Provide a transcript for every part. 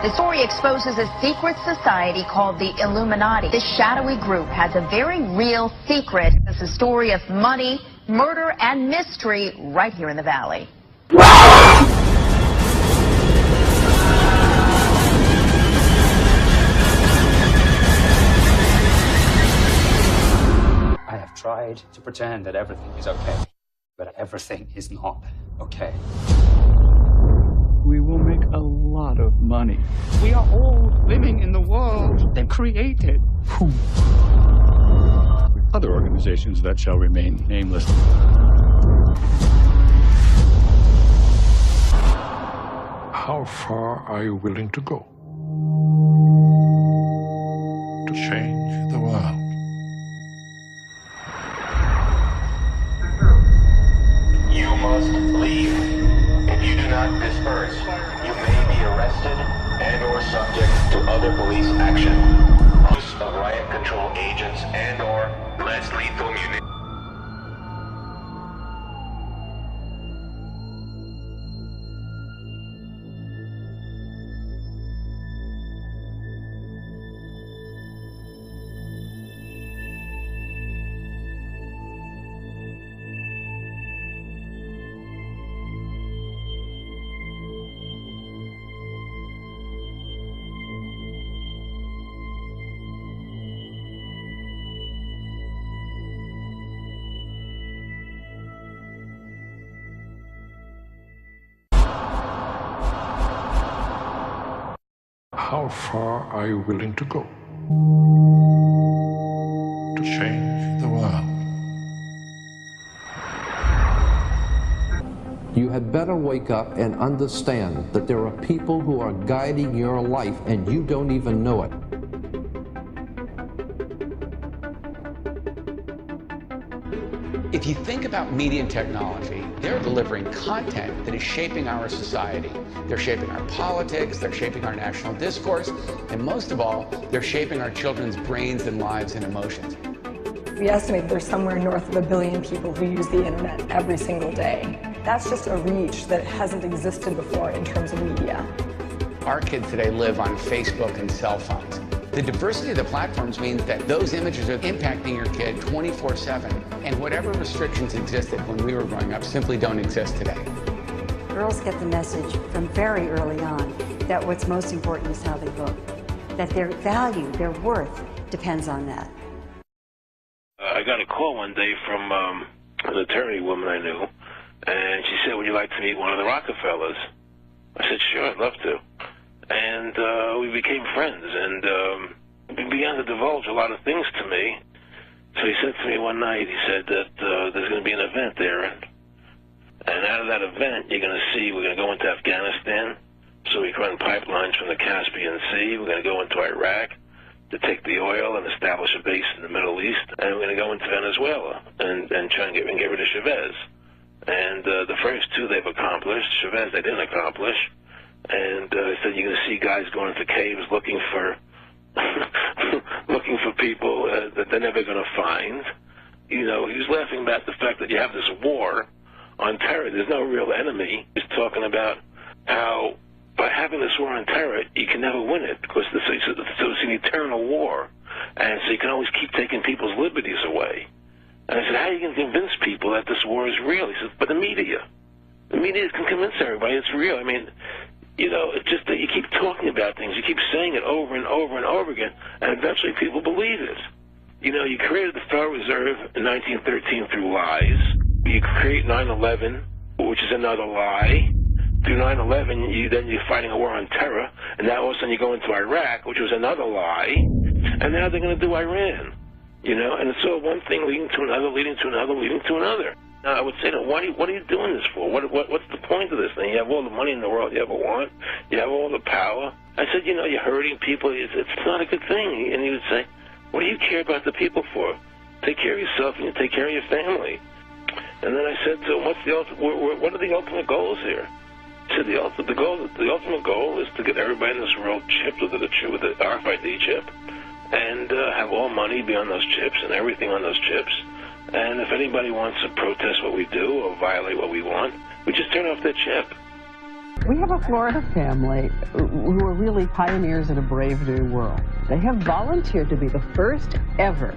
The story exposes a secret society called the Illuminati. This shadowy group has a very real secret. It's a story of money, murder, and mystery right here in the Valley. I have tried to pretend that everything is okay, but everything is not okay. We will make a lot of money. We are all living in the world they've created. Other organizations that shall remain nameless. How far are you willing to go to change the world? You must leave. If you do not disperse, you may be arrested and/or subject to other police action. Use of riot control agents and/or less lethal munitions. How far are you willing to go to change the world? You had better wake up and understand that there are people who are guiding your life and you don't even know it. If you think about media and technology, they're delivering content that is shaping our society. They're shaping our politics, they're shaping our national discourse, and most of all, they're shaping our children's brains and lives and emotions. We estimate there's somewhere north of 1 billion people who use the internet every single day. That's just a reach that hasn't existed before in terms of media. Our kids today live on Facebook and cell phones. The diversity of the platforms means that those images are impacting your kid 24/7, and whatever restrictions existed when we were growing up simply don't exist today. Girls get the message from very early on that what's most important is how they look, that their value, their worth, depends on that. I got a call one day from an attorney woman I knew, and she said, "Would you like to meet one of the Rockefellers?" I said, "Sure, I'd love to." And we became friends, and he began to divulge a lot of things to me. So he said to me one night, he said that there's going to be an event there, and out of that event, you're going to see we're going to go into Afghanistan, so we can run pipelines from the Caspian Sea. We're going to go into Iraq to take the oil and establish a base in the Middle East, and we're going to go into Venezuela and try and get rid of Chavez. And the first two they've accomplished. Chavez they didn't accomplish. And he said you're going to see guys going into caves looking for looking for people that they're never going to find. You know, he was laughing about the fact that you have this war on terror. There's no real enemy. He's talking about how by having this war on terror, you can never win it because it's an eternal war. And so you can always keep taking people's liberties away. And I said, how are you going to convince people that this war is real? He said, but the media. The media can convince everybody it's real. I mean, you know, it's just that you keep talking about things, you keep saying it over and over and over again, and eventually people believe it. You know, you created the Federal Reserve in 1913 through lies. You create 9/11, which is another lie. Through 9/11, you're fighting a war on terror, and now all of a sudden you go into Iraq, which was another lie, and now they're going to do Iran. You know, and it's all one thing leading to another, leading to another, leading to another. Now, I would say, what are you doing this for? What's the point of this thing? You have all the money in the world you ever want. You have all the power. I said, you know, you're hurting people. It's not a good thing. And he would say, what do you care about the people for? Take care of yourself and you take care of your family. And then I said to him, what are the ultimate goals here? He said, the ultimate goal is to get everybody in this world chipped with the RFID chip and have all money be on those chips and everything on those chips. And if anybody wants to protest what we do or violate what we want, we just turn off their chip. We have a Florida family who are really pioneers in a brave new world. They have volunteered to be the first ever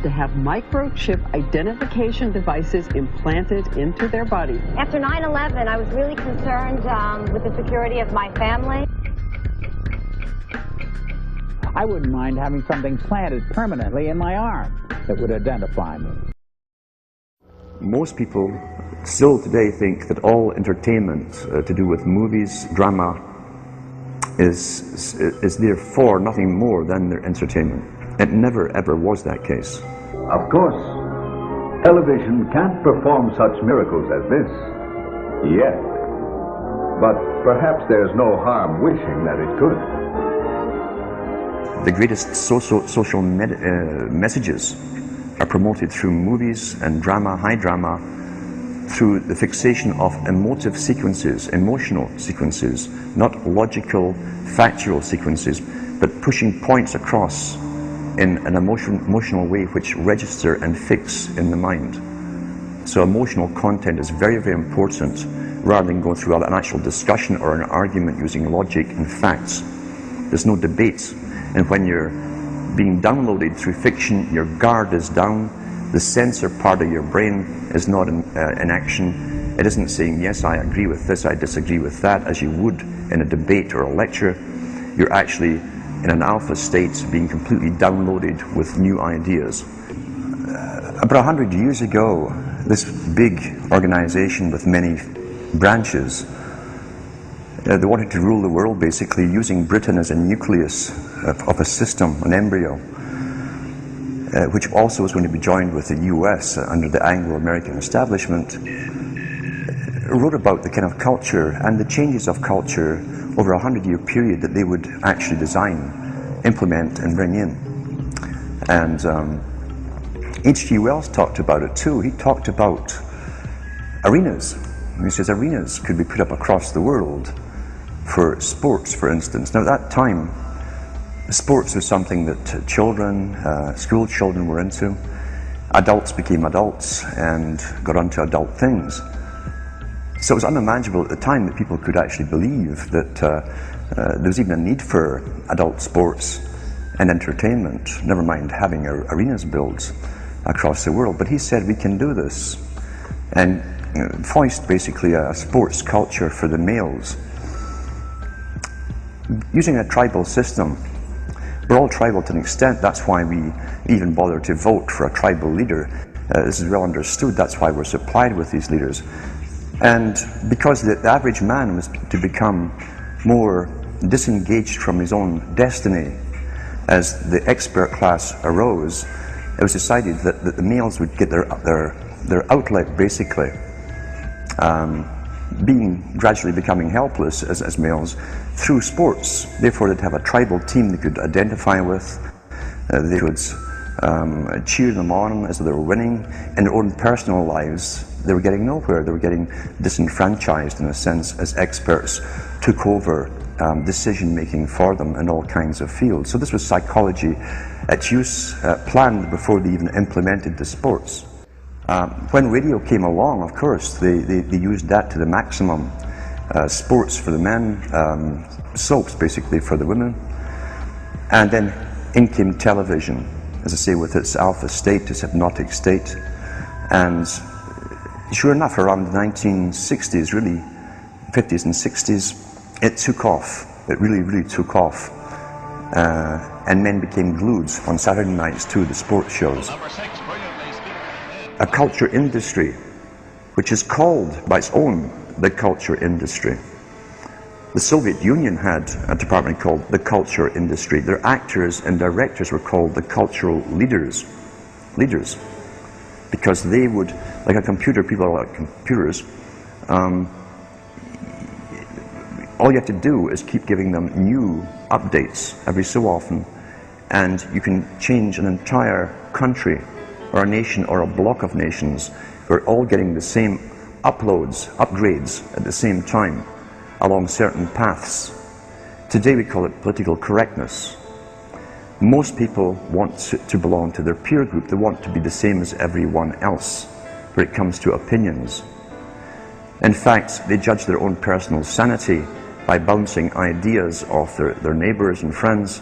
to have microchip identification devices implanted into their body. After 9/11, I was really concerned with the security of my family. I wouldn't mind having something planted permanently in my arm that would identify me. Most people still today think that all entertainment to do with movies, drama, is therefore nothing more than their entertainment. It never ever was that case. Of course, television can't perform such miracles as this, yet. But perhaps there's no harm wishing that it could. The greatest social messages are promoted through movies and drama, high drama, through the fixation of emotive sequences, emotional sequences, not logical, factual sequences, but pushing points across in an emotional way which register and fix in the mind. So emotional content is very, very important, rather than going through an actual discussion or an argument using logic and facts. There's no debate. And when you're being downloaded through fiction, your guard is down, the censor part of your brain is not in action. It isn't saying, yes, I agree with this, I disagree with that, as you would in a debate or a lecture. You're actually in an alpha state, being completely downloaded with new ideas. About 100 years ago, this big organization with many branches, they wanted to rule the world basically using Britain as a nucleus of a system, an embryo, which also was going to be joined with the US under the Anglo-American establishment, wrote about the kind of culture and the changes of culture over a 100-year period that they would actually design, implement and bring in. And H.G. Wells talked about it too. He talked about arenas. He says arenas could be put up across the world for sports, for instance. Now at that time, sports was something that children, school children were into. Adults became adults and got onto adult things. So it was unimaginable at the time that people could actually believe that there was even a need for adult sports and entertainment, never mind having arenas built across the world. But he said we can do this, and foist basically a sports culture for the males. Using a tribal system. We're all tribal to an extent, that's why we even bother to vote for a tribal leader. This is well understood, that's why we're supplied with these leaders. And because the average man was to become more disengaged from his own destiny, as the expert class arose, it was decided that the males would get their outlet basically, gradually becoming helpless as males through sports. Therefore they'd have a tribal team they could identify with. They could cheer them on as they were winning. In their own personal lives, they were getting nowhere. They were getting disenfranchised in a sense as experts took over decision making for them in all kinds of fields. So this was psychology at use, planned before they even implemented the sports. When radio came along, of course, they used that to the maximum. Sports for the men, soaps basically for the women. And then in came television, as I say, with its alpha state, its hypnotic state. And sure enough, around the 1960s, really, 50s and 60s, it took off. It really, really took off. And men became glued on Saturday nights to the sports shows. A culture industry, which is called by its own the culture industry. The Soviet Union had a department called the culture industry. Their actors and directors were called the cultural leaders, because they would, like a computer, people are like computers, all you have to do is keep giving them new updates every so often, and you can change an entire country or a nation or a block of nations. We're all getting the same upgrades at the same time along certain paths. Today we call it political correctness. Most people want to belong to their peer group. They want to be the same as everyone else when it comes to opinions. In fact, they judge their own personal sanity by bouncing ideas off their neighbours and friends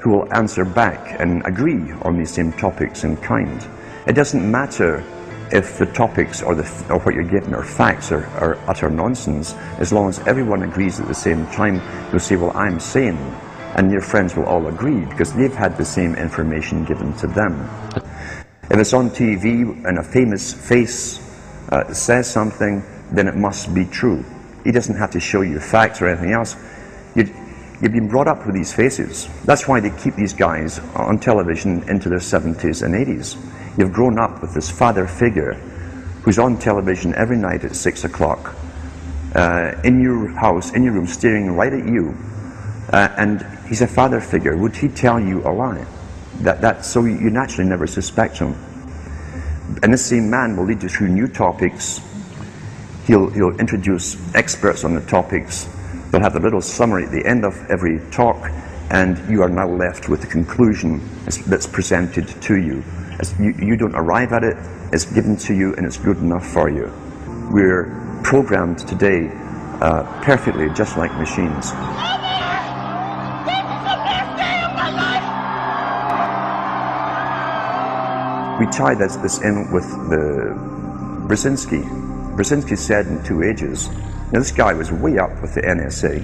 who will answer back and agree on these same topics in kind. It doesn't matter if the topics or what you're given are facts or utter nonsense, as long as everyone agrees at the same time. You'll say, well, I'm sane, and your friends will all agree because they've had the same information given to them. If it's on TV and a famous face says something, then it must be true. He doesn't have to show you facts or anything else. You've been brought up with these faces. That's why they keep these guys on television into their 70s and 80s. You've grown up with this father figure who's on television every night at 6 o'clock, in your house, in your room, staring right at you. And he's a father figure. Would he tell you a lie? So you naturally never suspect him. And this same man will lead you through new topics. He'll introduce experts on the topics. They'll have a little summary at the end of every talk, and you are now left with the conclusion that's presented to you. You don't arrive at it, it's given to you, and it's good enough for you. We're programmed today perfectly, just like machines. We tie this in with the Brzezinski. Brzezinski said in 2 Ages. Now this guy was way up with the NSA.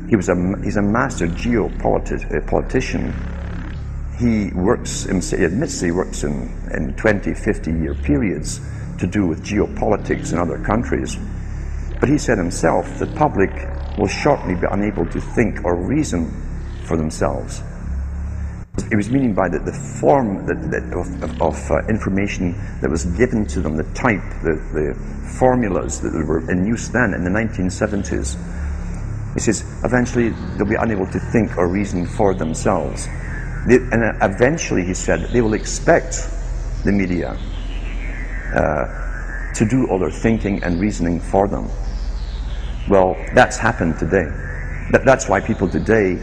He's a master geopolitician. He admits he works in 20, 50-year periods to do with geopolitics in other countries. But he said himself, the public will shortly be unable to think or reason for themselves. He was meaning by the form of information that was given to them, the type, the formulas that were in use then in the 1970s. He says, eventually they'll be unable to think or reason for themselves. And eventually, he said, they will expect the media to do all their thinking and reasoning for them. Well, that's happened today. That's why people today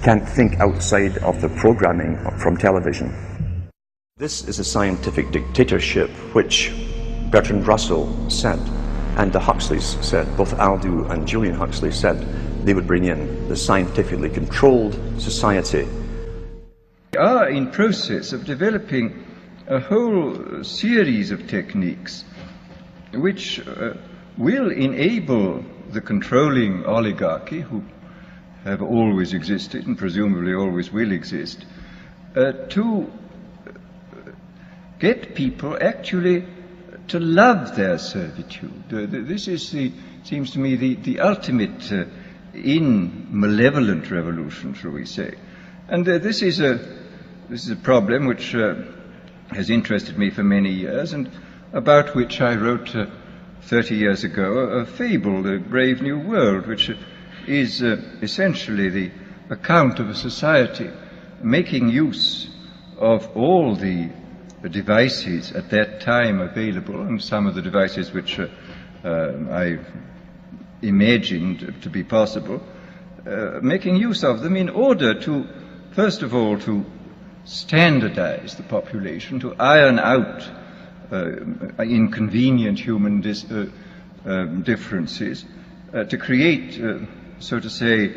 can't think outside of the programming from television. This is a scientific dictatorship which Bertrand Russell said, and the Huxleys said, both Aldous and Julian Huxley said they would bring in the scientifically controlled society. We are in process of developing a whole series of techniques which will enable the controlling oligarchy, who have always existed and presumably always will exist, to get people actually to love their servitude. This is seems to me the ultimate in malevolent revolution, shall we say. And this is a problem which has interested me for many years, and about which I wrote 30 years ago a fable, The Brave New World, which is essentially the account of a society making use of all the devices at that time available, and some of the devices which I imagined to be possible, making use of them in order to, first of all, to standardize the population, to iron out inconvenient human differences, to create, so to say,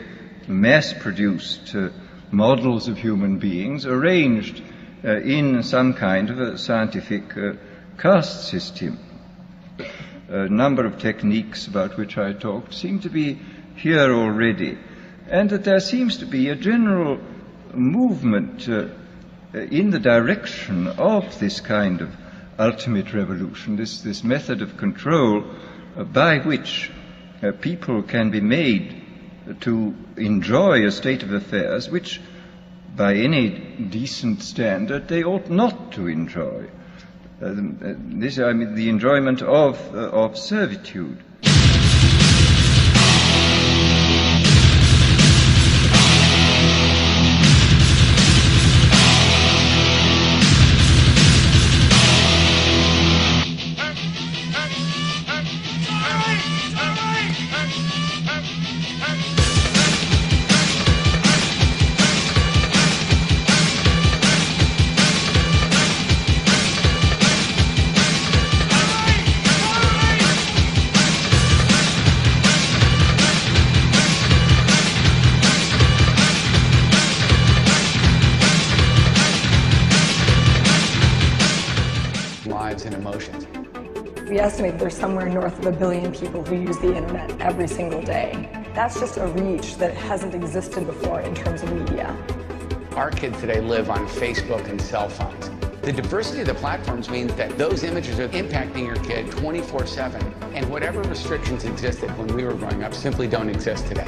mass-produced models of human beings arranged in some kind of a scientific caste system. A number of techniques about which I talked seem to be here already, and that there seems to be a general movement in the direction of this kind of ultimate revolution, this method of control by which people can be made to enjoy a state of affairs which, by any decent standard, they ought not to enjoy. This, I mean, the enjoyment of servitude. estimate there's somewhere north of 1 billion people who use the internet every single day. That's just a reach that hasn't existed before in terms of media. Our kids today live on Facebook and cell phones. The diversity of the platforms means that those images are impacting your kid 24/7, and whatever restrictions existed when we were growing up simply don't exist today.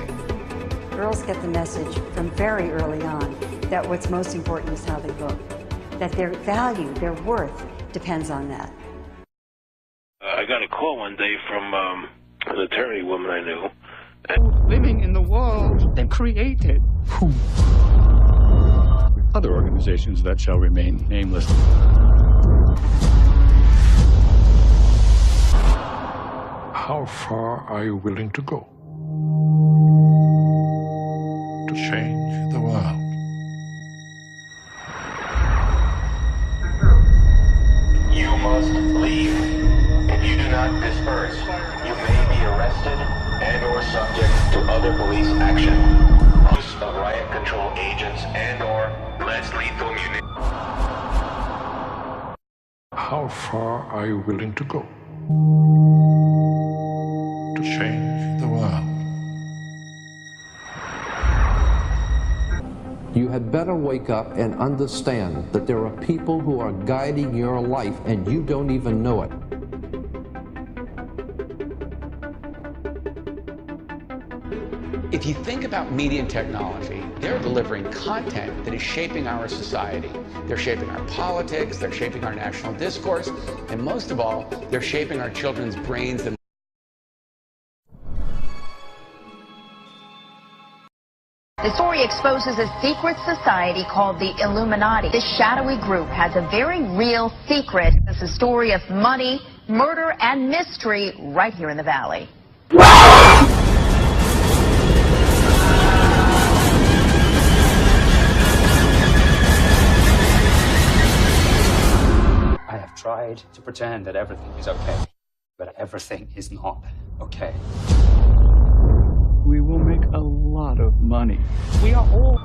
Girls get the message from very early on that what's most important is how they look, that their value, their worth, depends on that. I got a call one day from an attorney woman I knew. Living in the world they created. Other organizations that shall remain nameless. How far are you willing to go to change the world? You must leave. If you do not disperse, you may be arrested and/or subject to other police action. Use of riot control agents and/or less lethal munitions. How far are you willing to go to change the world? You had better wake up and understand that there are people who are guiding your life and you don't even know it. If you think about media and technology, they're delivering content that is shaping our society. They're shaping our politics, they're shaping our national discourse, and most of all, they're shaping our children's brains and The story exposes a secret society called the Illuminati. This shadowy group has a very real secret. It's a story of money, murder, and mystery right here in the Valley. I have tried to pretend that everything is okay, but everything is not okay. We will make a lot of money. We are all